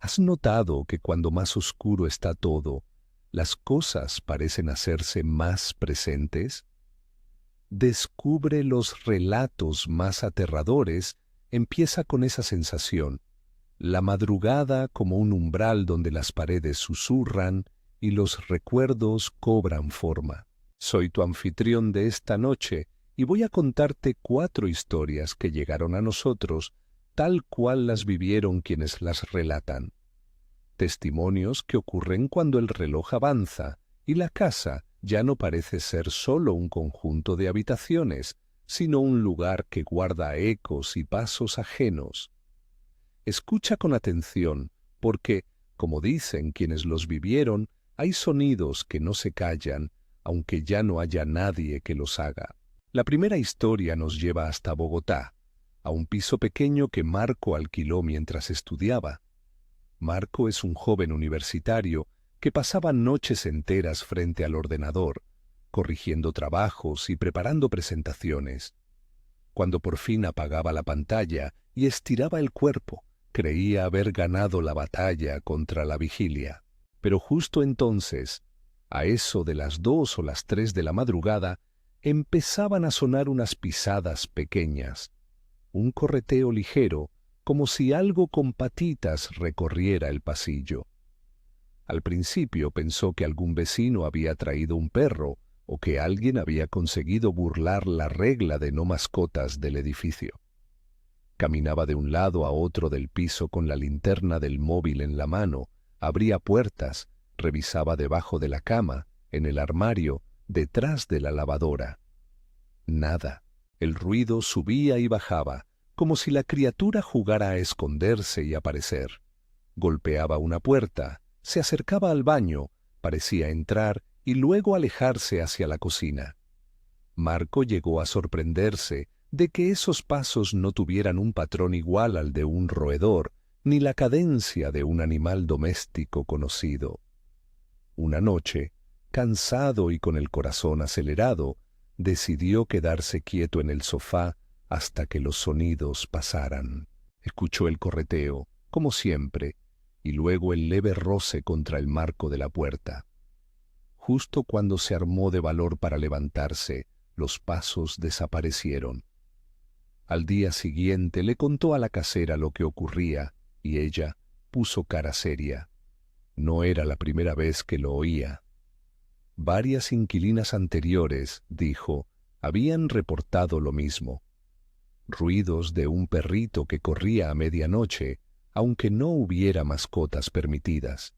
¿Has notado que cuando más oscuro está todo, las cosas parecen hacerse más presentes? Descubre los relatos más aterradores, empieza con esa sensación, la madrugada como un umbral donde las paredes susurran y los recuerdos cobran forma. Soy tu anfitrión de esta noche y voy a contarte 4 historias que llegaron a nosotros tal cual las vivieron quienes las relatan. Testimonios que ocurren cuando el reloj avanza y la casa ya no parece ser solo un conjunto de habitaciones, sino un lugar que guarda ecos y pasos ajenos. Escucha con atención, porque, como dicen quienes los vivieron, hay sonidos que no se callan, aunque ya no haya nadie que los haga. La primera historia nos lleva hasta Bogotá, a un piso pequeño que Marco alquiló mientras estudiaba. Marco es un joven universitario que pasaba noches enteras frente al ordenador, corrigiendo trabajos y preparando presentaciones. Cuando por fin apagaba la pantalla y estiraba el cuerpo, creía haber ganado la batalla contra la vigilia. Pero justo entonces, a eso de las 2 o las 3 de la madrugada, empezaban a sonar unas pisadas pequeñas, un correteo ligero, como si algo con patitas recorriera el pasillo. Al principio pensó que algún vecino había traído un perro o que alguien había conseguido burlar la regla de no mascotas del edificio. Caminaba de un lado a otro del piso con la linterna del móvil en la mano, abría puertas, revisaba debajo de la cama, en el armario, detrás de la lavadora. Nada. El ruido subía y bajaba, como si la criatura jugara a esconderse y aparecer. Golpeaba una puerta, se acercaba al baño, parecía entrar y luego alejarse hacia la cocina. Marco llegó a sorprenderse de que esos pasos no tuvieran un patrón igual al de un roedor, ni la cadencia de un animal doméstico conocido. Una noche, cansado y con el corazón acelerado, decidió quedarse quieto en el sofá hasta que los sonidos pasaran. Escuchó el correteo, como siempre, y luego el leve roce contra el marco de la puerta. Justo cuando se armó de valor para levantarse, los pasos desaparecieron. Al día siguiente le contó a la casera lo que ocurría, y ella puso cara seria. No era la primera vez que lo oía. Varias inquilinas anteriores, dijo, habían reportado lo mismo. Ruidos de un perrito que corría a medianoche, aunque no hubiera mascotas permitidas.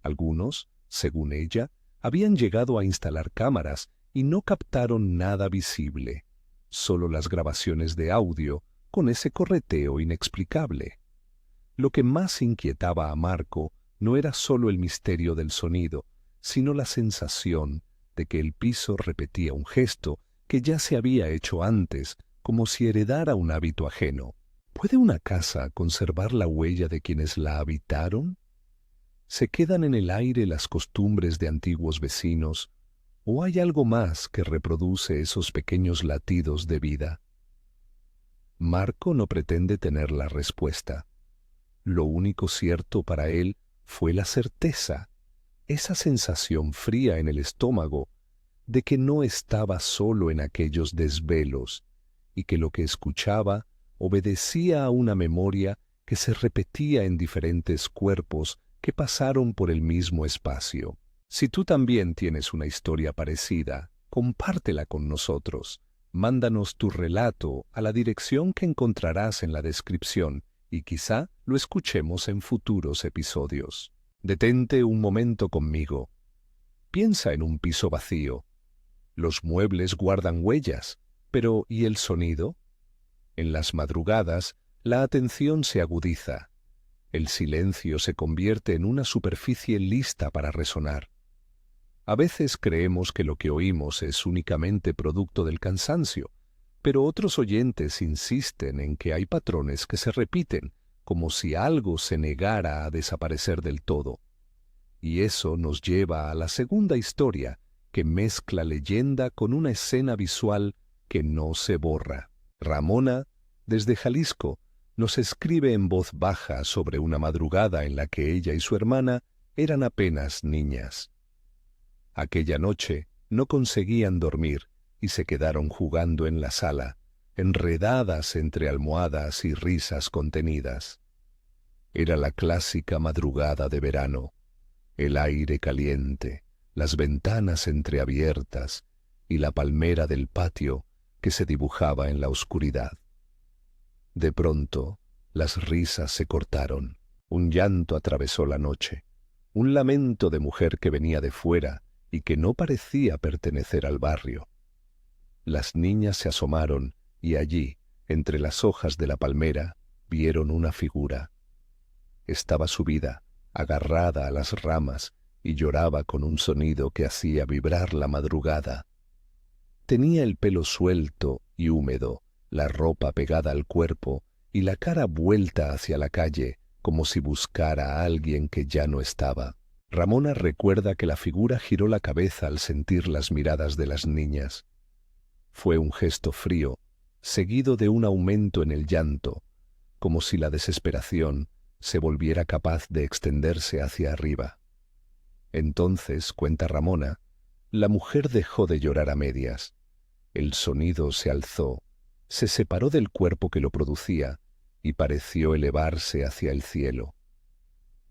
Algunos, según ella, habían llegado a instalar cámaras y no captaron nada visible, solo las grabaciones de audio con ese correteo inexplicable. Lo que más inquietaba a Marco no era solo el misterio del sonido, sino la sensación de que el piso repetía un gesto que ya se había hecho antes, como si heredara un hábito ajeno. ¿Puede una casa conservar la huella de quienes la habitaron? ¿Se quedan en el aire las costumbres de antiguos vecinos? ¿O hay algo más que reproduce esos pequeños latidos de vida? Marco no pretende tener la respuesta. Lo único cierto para él fue la certeza, esa sensación fría en el estómago, de que no estaba solo en aquellos desvelos y que lo que escuchaba obedecía a una memoria que se repetía en diferentes cuerpos que pasaron por el mismo espacio. Si tú también tienes una historia parecida, compártela con nosotros. Mándanos tu relato a la dirección que encontrarás en la descripción y quizá lo escuchemos en futuros episodios. Detente un momento conmigo. Piensa en un piso vacío. Los muebles guardan huellas, pero ¿y el sonido? En las madrugadas, la atención se agudiza. El silencio se convierte en una superficie lista para resonar. A veces creemos que lo que oímos es únicamente producto del cansancio, pero otros oyentes insisten en que hay patrones que se repiten, como si algo se negara a desaparecer del todo. Y eso nos lleva a la segunda historia, que mezcla leyenda con una escena visual que no se borra. Ramona, desde Jalisco, nos escribe en voz baja sobre una madrugada en la que ella y su hermana eran apenas niñas. Aquella noche no conseguían dormir y se quedaron jugando en la sala, enredadas entre almohadas y risas contenidas. Era la clásica madrugada de verano, el aire caliente, las ventanas entreabiertas y la palmera del patio que se dibujaba en la oscuridad. De pronto, las risas se cortaron, un llanto atravesó la noche, un lamento de mujer que venía de fuera y que no parecía pertenecer al barrio. Las niñas se asomaron y allí, entre las hojas de la palmera, vieron una figura. Estaba subida, agarrada a las ramas, y lloraba con un sonido que hacía vibrar la madrugada. Tenía el pelo suelto y húmedo, la ropa pegada al cuerpo y la cara vuelta hacia la calle, como si buscara a alguien que ya no estaba. Ramona recuerda que la figura giró la cabeza al sentir las miradas de las niñas. Fue un gesto frío, seguido de un aumento en el llanto, como si la desesperación se volviera capaz de extenderse hacia arriba. Entonces, cuenta Ramona, la mujer dejó de llorar a medias. El sonido se alzó, se separó del cuerpo que lo producía y pareció elevarse hacia el cielo.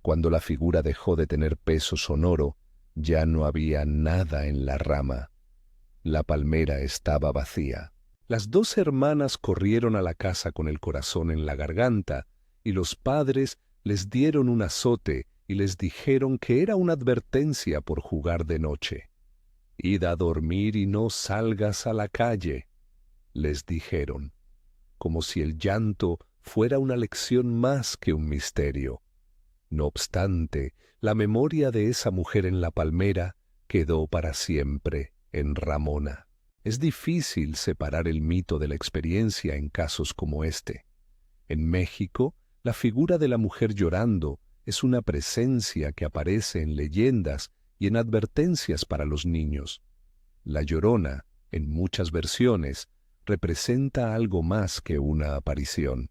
Cuando la figura dejó de tener peso sonoro, ya no había nada en la rama. La palmera estaba vacía. Las dos hermanas corrieron a la casa con el corazón en la garganta, y los padres les dieron un azote y les dijeron que era una advertencia por jugar de noche. «Id a dormir y no salgas a la calle», les dijeron, como si el llanto fuera una lección más que un misterio. No obstante, la memoria de esa mujer en la palmera quedó para siempre en Ramona. Es difícil separar el mito de la experiencia en casos como este. En México, la figura de la mujer llorando es una presencia que aparece en leyendas y en advertencias para los niños. La Llorona, en muchas versiones, representa algo más que una aparición.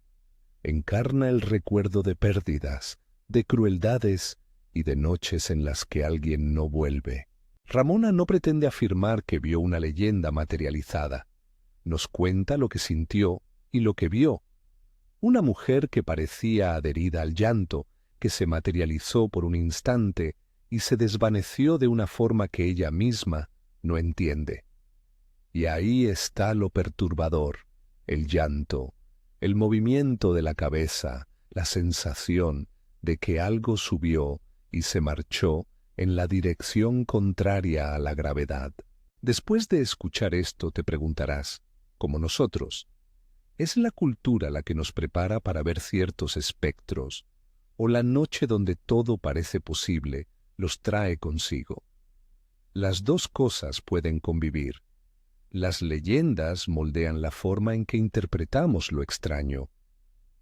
Encarna el recuerdo de pérdidas, de crueldades y de noches en las que alguien no vuelve. Ramona no pretende afirmar que vio una leyenda materializada. Nos cuenta lo que sintió y lo que vio. Una mujer que parecía adherida al llanto, que se materializó por un instante y se desvaneció de una forma que ella misma no entiende. Y ahí está lo perturbador, el llanto, el movimiento de la cabeza, la sensación de que algo subió y se marchó en la dirección contraria a la gravedad. Después de escuchar esto te preguntarás, como nosotros, ¿es la cultura la que nos prepara para ver ciertos espectros, o la noche donde todo parece posible los trae consigo? Las dos cosas pueden convivir. Las leyendas moldean la forma en que interpretamos lo extraño.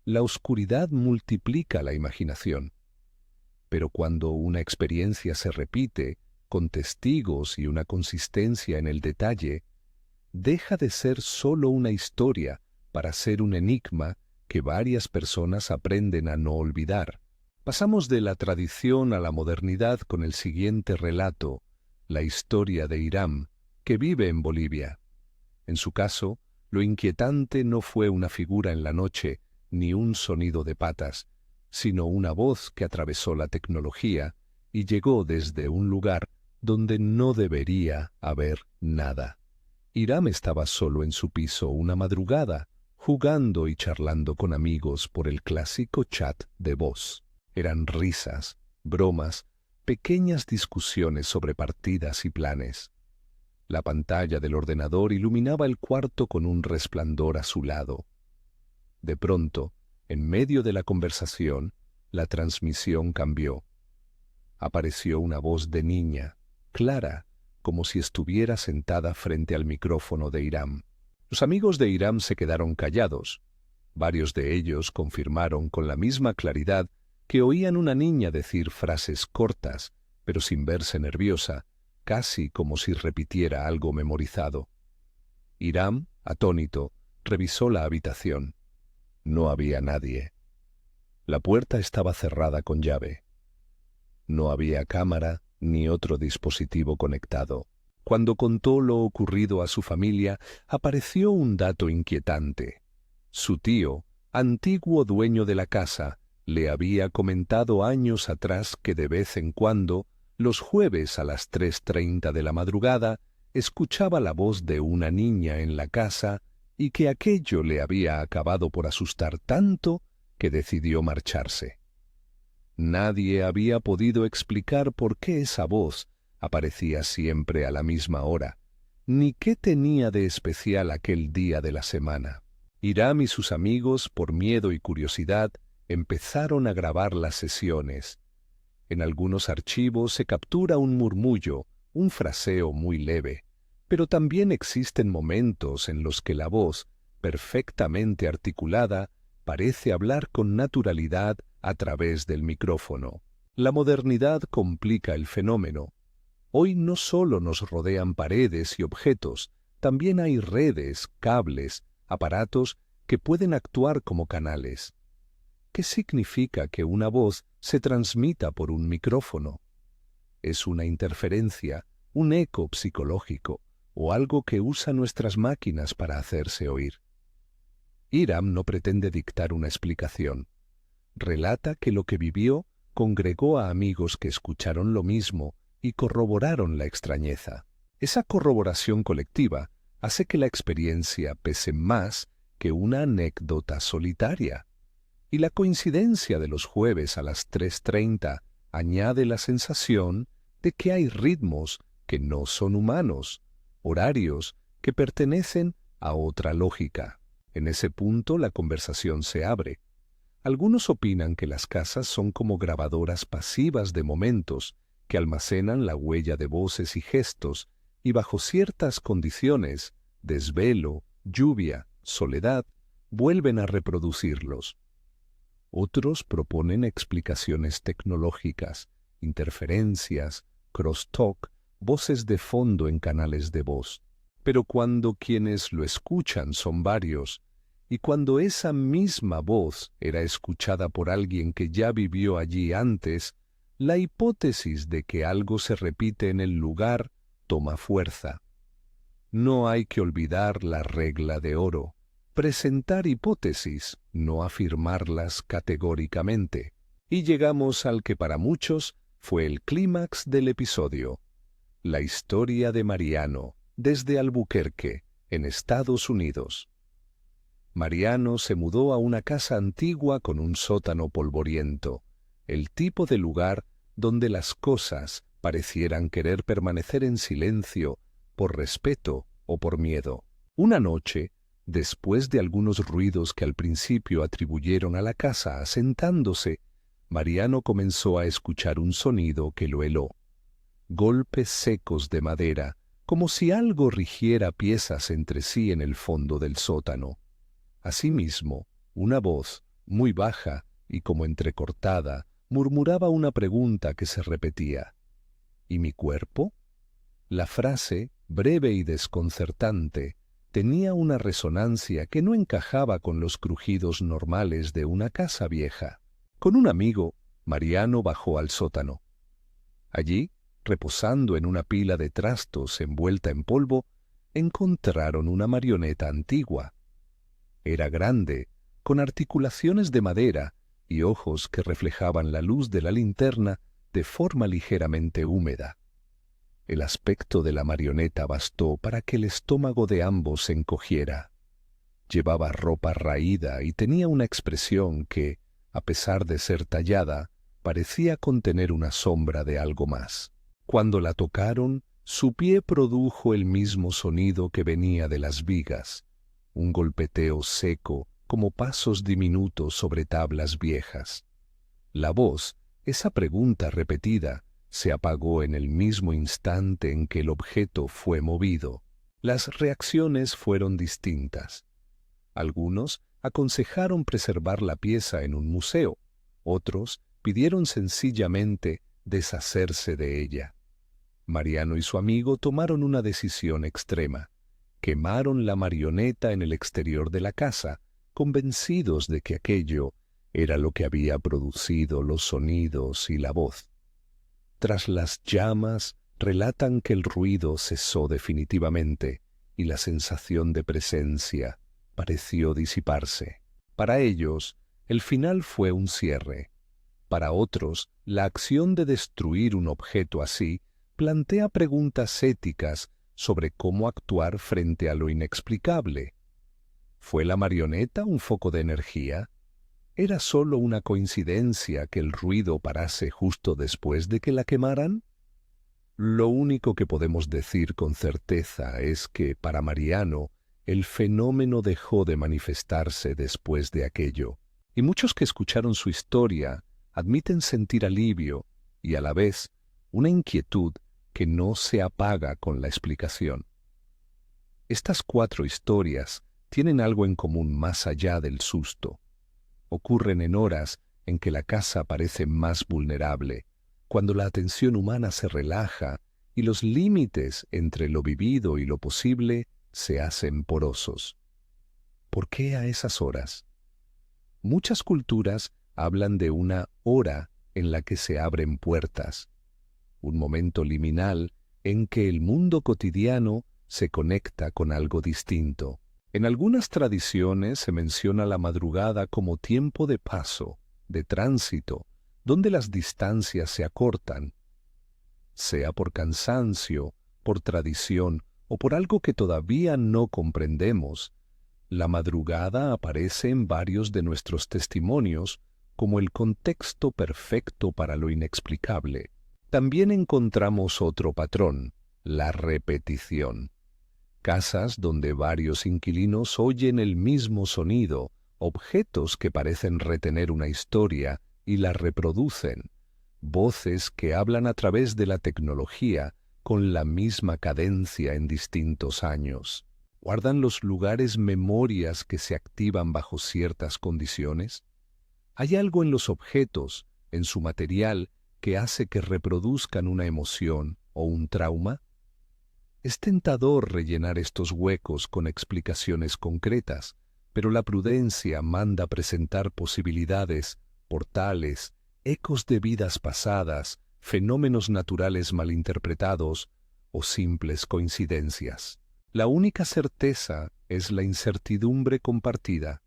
La oscuridad multiplica la imaginación. Pero cuando una experiencia se repite, con testigos y una consistencia en el detalle, deja de ser solo una historia para ser un enigma que varias personas aprenden a no olvidar. Pasamos de la tradición a la modernidad con el siguiente relato, la historia de Hiram, que vive en Bolivia. En su caso, lo inquietante no fue una figura en la noche ni un sonido de patas, sino una voz que atravesó la tecnología y llegó desde un lugar donde no debería haber nada. Hiram estaba solo en su piso una madrugada, jugando y charlando con amigos por el clásico chat de voz. Eran risas, bromas, pequeñas discusiones sobre partidas y planes. La pantalla del ordenador iluminaba el cuarto con un resplandor azulado. De pronto, en medio de la conversación, la transmisión cambió. Apareció una voz de niña, clara, como si estuviera sentada frente al micrófono de Hiram. Los amigos de Hiram se quedaron callados. Varios de ellos confirmaron con la misma claridad que oían una niña decir frases cortas, pero sin verse nerviosa, casi como si repitiera algo memorizado. Hiram, atónito, revisó la habitación. No había nadie. La puerta estaba cerrada con llave. No había cámara ni otro dispositivo conectado. Cuando contó lo ocurrido a su familia, apareció un dato inquietante. Su tío, antiguo dueño de la casa, le había comentado años atrás que de vez en cuando, los jueves a las 3:30 de la madrugada, escuchaba la voz de una niña en la casa y que aquello le había acabado por asustar tanto que decidió marcharse. Nadie había podido explicar por qué esa voz aparecía siempre a la misma hora, ni qué tenía de especial aquel día de la semana. Hiram y sus amigos, por miedo y curiosidad, empezaron a grabar las sesiones. En algunos archivos se captura un murmullo, un fraseo muy leve, pero también existen momentos en los que la voz, perfectamente articulada, parece hablar con naturalidad a través del micrófono. La modernidad complica el fenómeno. Hoy no solo nos rodean paredes y objetos, también hay redes, cables, aparatos que pueden actuar como canales. ¿Qué significa que una voz se transmita por un micrófono? ¿Es una interferencia, un eco psicológico o algo que usa nuestras máquinas para hacerse oír? Hiram no pretende dictar una explicación. Relata que lo que vivió congregó a amigos que escucharon lo mismo y corroboraron la extrañeza. Esa corroboración colectiva hace que la experiencia pese más que una anécdota solitaria. Y la coincidencia de los jueves a las 3:30 añade la sensación de que hay ritmos que no son humanos, horarios que pertenecen a otra lógica. En ese punto la conversación se abre. Algunos opinan que las casas son como grabadoras pasivas de momentos que almacenan la huella de voces y gestos y bajo ciertas condiciones, desvelo, lluvia, soledad, vuelven a reproducirlos. Otros proponen explicaciones tecnológicas, interferencias, crosstalk, voces de fondo en canales de voz. Pero cuando quienes lo escuchan son varios, y cuando esa misma voz era escuchada por alguien que ya vivió allí antes, la hipótesis de que algo se repite en el lugar toma fuerza. No hay que olvidar la regla de oro: presentar hipótesis, no afirmarlas categóricamente. Y llegamos al que para muchos fue el clímax del episodio: la historia de Mariano, desde Albuquerque, en Estados Unidos. Mariano se mudó a una casa antigua con un sótano polvoriento, el tipo de lugar donde las cosas parecieran querer permanecer en silencio por respeto o por miedo. Una noche, después de algunos ruidos que al principio atribuyeron a la casa asentándose, Mariano comenzó a escuchar un sonido que lo heló. Golpes secos de madera, como si algo rigiera piezas entre sí en el fondo del sótano. Asimismo, una voz, muy baja y como entrecortada, murmuraba una pregunta que se repetía: ¿y mi cuerpo? La frase, breve y desconcertante, tenía una resonancia que no encajaba con los crujidos normales de una casa vieja. Con un amigo, Mariano bajó al sótano. Allí, reposando en una pila de trastos envuelta en polvo, encontraron una marioneta antigua. Era grande, con articulaciones de madera y ojos que reflejaban la luz de la linterna de forma ligeramente húmeda. El aspecto de la marioneta bastó para que el estómago de ambos se encogiera. Llevaba ropa raída y tenía una expresión que, a pesar de ser tallada, parecía contener una sombra de algo más. Cuando la tocaron, su pie produjo el mismo sonido que venía de las vigas, un golpeteo seco como pasos diminutos sobre tablas viejas. La voz, esa pregunta repetida, se apagó en el mismo instante en que el objeto fue movido. Las reacciones fueron distintas. Algunos aconsejaron preservar la pieza en un museo, otros pidieron sencillamente deshacerse de ella. Mariano y su amigo tomaron una decisión extrema. Quemaron la marioneta en el exterior de la casa convencidos de que aquello era lo que había producido los sonidos y la voz. Tras las llamas, relatan que el ruido cesó definitivamente y la sensación de presencia pareció disiparse. Para ellos, el final fue un cierre. Para otros, la acción de destruir un objeto así plantea preguntas éticas sobre cómo actuar frente a lo inexplicable. ¿Fue la marioneta un foco de energía? ¿Era solo una coincidencia que el ruido parase justo después de que la quemaran? Lo único que podemos decir con certeza es que, para Mariano, el fenómeno dejó de manifestarse después de aquello, y muchos que escucharon su historia admiten sentir alivio y a la vez una inquietud que no se apaga con la explicación. Estas 4 historias tienen algo en común más allá del susto. Ocurren en horas en que la casa parece más vulnerable, cuando la atención humana se relaja y los límites entre lo vivido y lo posible se hacen porosos. ¿Por qué a esas horas? Muchas culturas hablan de una hora en la que se abren puertas, un momento liminal en que el mundo cotidiano se conecta con algo distinto. En algunas tradiciones se menciona la madrugada como tiempo de paso, de tránsito, donde las distancias se acortan, sea por cansancio, por tradición o por algo que todavía no comprendemos. La madrugada aparece en varios de nuestros testimonios como el contexto perfecto para lo inexplicable. También encontramos otro patrón, la repetición. Casas donde varios inquilinos oyen el mismo sonido, objetos que parecen retener una historia y la reproducen, voces que hablan a través de la tecnología con la misma cadencia en distintos años. ¿Guardan los lugares memorias que se activan bajo ciertas condiciones? ¿Hay algo en los objetos, en su material, que hace que reproduzcan una emoción o un trauma? Es tentador rellenar estos huecos con explicaciones concretas, pero la prudencia manda presentar posibilidades, portales, ecos de vidas pasadas, fenómenos naturales malinterpretados o simples coincidencias. La única certeza es la incertidumbre compartida.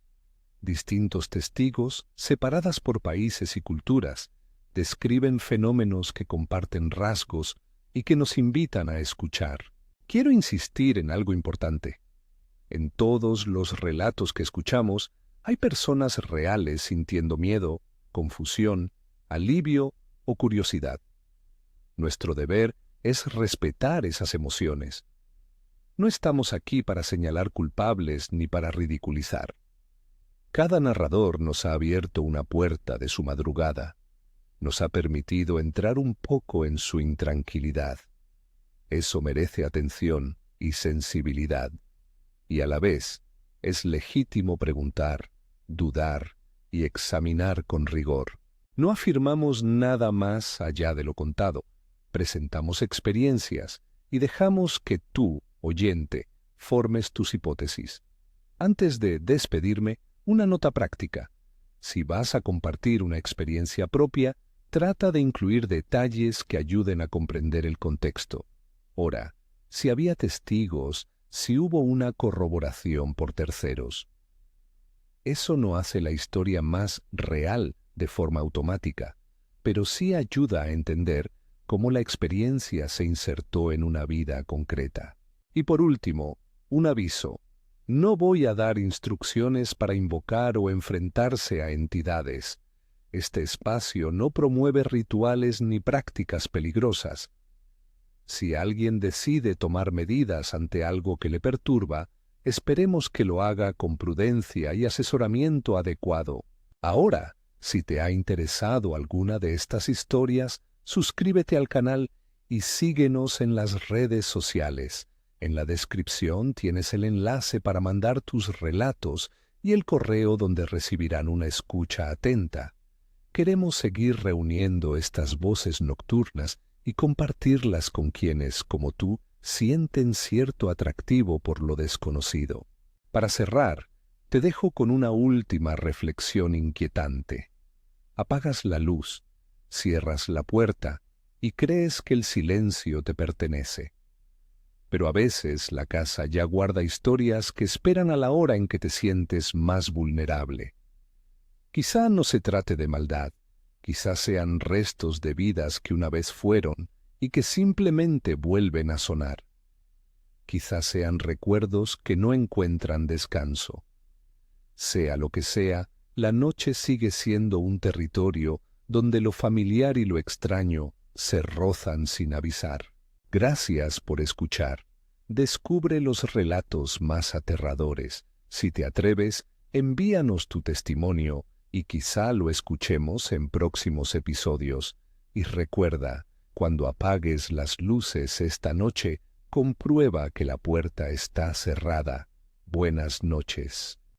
Distintos testigos, separadas por países y culturas, describen fenómenos que comparten rasgos y que nos invitan a escuchar. Quiero insistir en algo importante. En todos los relatos que escuchamos, hay personas reales sintiendo miedo, confusión, alivio o curiosidad. Nuestro deber es respetar esas emociones. No estamos aquí para señalar culpables ni para ridiculizar. Cada narrador nos ha abierto una puerta de su madrugada. Nos ha permitido entrar un poco en su intranquilidad. Eso merece atención y sensibilidad. Y a la vez, es legítimo preguntar, dudar y examinar con rigor. No afirmamos nada más allá de lo contado. Presentamos experiencias y dejamos que tú, oyente, formes tus hipótesis. Antes de despedirme, una nota práctica. Si vas a compartir una experiencia propia, trata de incluir detalles que ayuden a comprender el contexto. Ora, si había testigos, si hubo una corroboración por terceros. Eso no hace la historia más real de forma automática, pero sí ayuda a entender cómo la experiencia se insertó en una vida concreta. Y por último, un aviso. No voy a dar instrucciones para invocar o enfrentarse a entidades. Este espacio no promueve rituales ni prácticas peligrosas. Si alguien decide tomar medidas ante algo que le perturba, esperemos que lo haga con prudencia y asesoramiento adecuado. Ahora, si te ha interesado alguna de estas historias, suscríbete al canal y síguenos en las redes sociales. En la descripción tienes el enlace para mandar tus relatos y el correo donde recibirán una escucha atenta. Queremos seguir reuniendo estas voces nocturnas y compartirlas con quienes, como tú, sienten cierto atractivo por lo desconocido. Para cerrar, Te dejo con una última reflexión inquietante. Apagas la luz, cierras la puerta y crees que el silencio te pertenece. Pero a veces la casa ya guarda historias que esperan a la hora en que te sientes más vulnerable. Quizá no se trate de maldad, quizá sean restos de vidas que una vez fueron y que simplemente vuelven a sonar. Quizá sean recuerdos que no encuentran descanso. Sea lo que sea, la noche sigue siendo un territorio donde lo familiar y lo extraño se rozan sin avisar. Gracias por escuchar. Descubre los relatos más aterradores. Si te atreves, envíanos tu testimonio y quizá lo escuchemos en próximos episodios. Y recuerda, cuando apagues las luces esta noche, comprueba que la puerta está cerrada. Buenas noches.